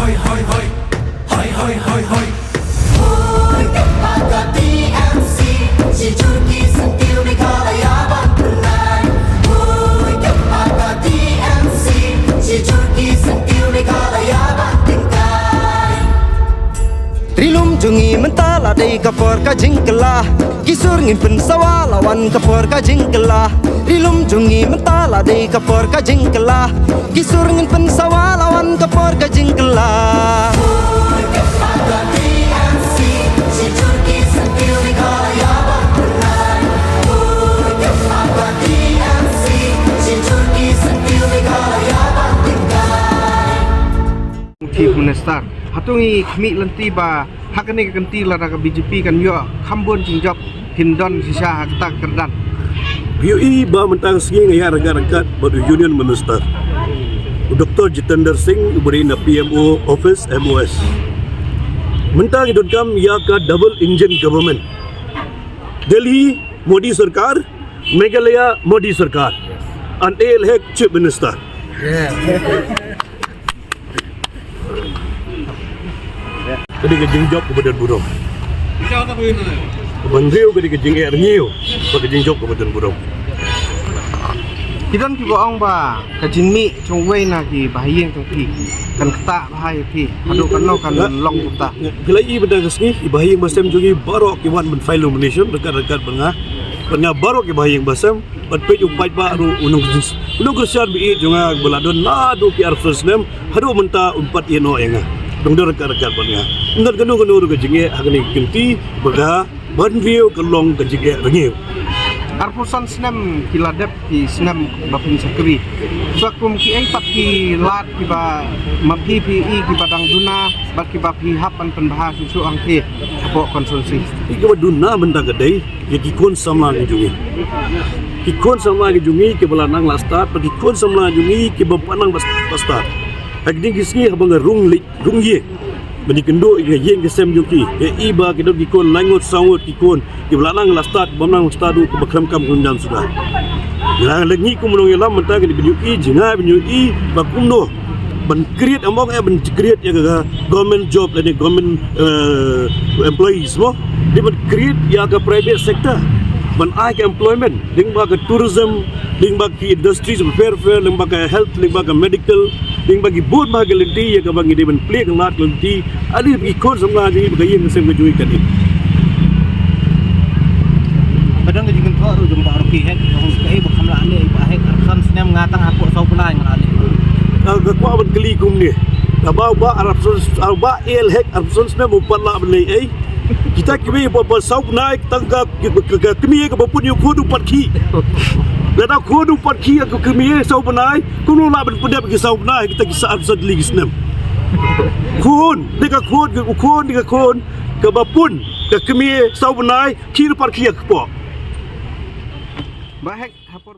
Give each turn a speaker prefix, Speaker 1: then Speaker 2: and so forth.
Speaker 1: hoi hoi hoi hoi hoi hoi hoi
Speaker 2: Ôi các bạn cả TMC chỉ chung ký sân tiêu đi cả là ya bạn từng ngày Ôi các bạn cả TMC chỉ chung ký sân tiêu đi cả là ya bạn từng ngày
Speaker 3: Rilum jungi mentala dei kapor ka jingkela Kisur ngin pensawa lawan kapor ka jingkela Rilum jungi mentala dei kapor ka jingkela Kisur ngin pensawa lawan kapor ka jingkela
Speaker 2: Ôi các bạn cả TMC chỉ chung ký sân tiêu đi cả là ya bạn từng ngày Ôi các bạn cả TMC chỉ chung ký sân tiêu đi cả là ya bạn từng ngày
Speaker 4: Chief Minister hatungi khmi lanti ba hakane kanti lara ka BJP kan yo khambon jingjok hindon sisa hakta kerdan
Speaker 5: BUI ba mentang singi ngaya raga-raga badu Union Minister Dr. Jitender Singh beri na PMO Office MOS mentang idon kam ya ka double engine government Delhi Modi Sarkar Meghalaya Modi Sarkar and AL Hek Chief Minister Kadi ka jingjok kepada burung Bang Rio kadi ka jing air ngiu Bagi jingjok kepada burung
Speaker 4: kidan ki boong ba ka jinmi chungwei na ki bahayeng tong pi kan kta bahai pi hadu kan no kan long ta
Speaker 5: Gelai benda kesini ibahayang basam juga baru kiwan ben file nomination dekat-dekat bengah baru ibahayang basam bat pe upai baru unung kersian bi juga beladon na do PR first name hadu menta umpat yeno enga dongdor dekat-dekat bengah ndar ganu ke jinge hakni kinti bega ban view kelong ke jinge rengiu
Speaker 4: arpusan snam kiladep ki snam bapin sakri sakum ki ai pat ki lat ki ba mapi pi ki badang duna bat ki ba pi hapan penbahas susu angke apo konsumsi
Speaker 5: ika baduna benda kedai ya kikon sama ke jungi kikon sama ke jungi ke belanang lastat kikon sama jungi ke bepanang lastat agni kisni habang rung ye bani kendo ke yeng ke sem juki ke iba ke dog kikon langot sangot kikon ke belanang lastat bamnang stadu ke bakram kam kundan sudah yang lagi ku menong yalam mentang ke binyu i jinga binyu i bakumno ban create among ban create ya ga government job dan government employees mo di ban create ya ga private sector ban ai ke employment ding ba ke tourism ding ba ke industries of fair ding ba ke health ding ba ke medical ding bagi board ba galanti ya ka bangi de ban play kan lat galanti ali bi kon samla ji ba yeng sem ke jui kan ni
Speaker 6: Padang jingan thor jum ba roki hek hong kai ba khamla ale ba hek arsan snem ngatang aku sau penai ngale
Speaker 5: ga kwa ban kali kum ni ba arab ba el hek arab snem upat la ban ai kita kimi ba sau naik tangka kimi ke bapun yu khodu patki Lada khodu patki aku kimi sau banai kuno la ban pedap ki sau banai kita kisah arab ligi snem khon deka khon ke bapun ke kimi sau banai kir patki ak po
Speaker 4: bahek hapor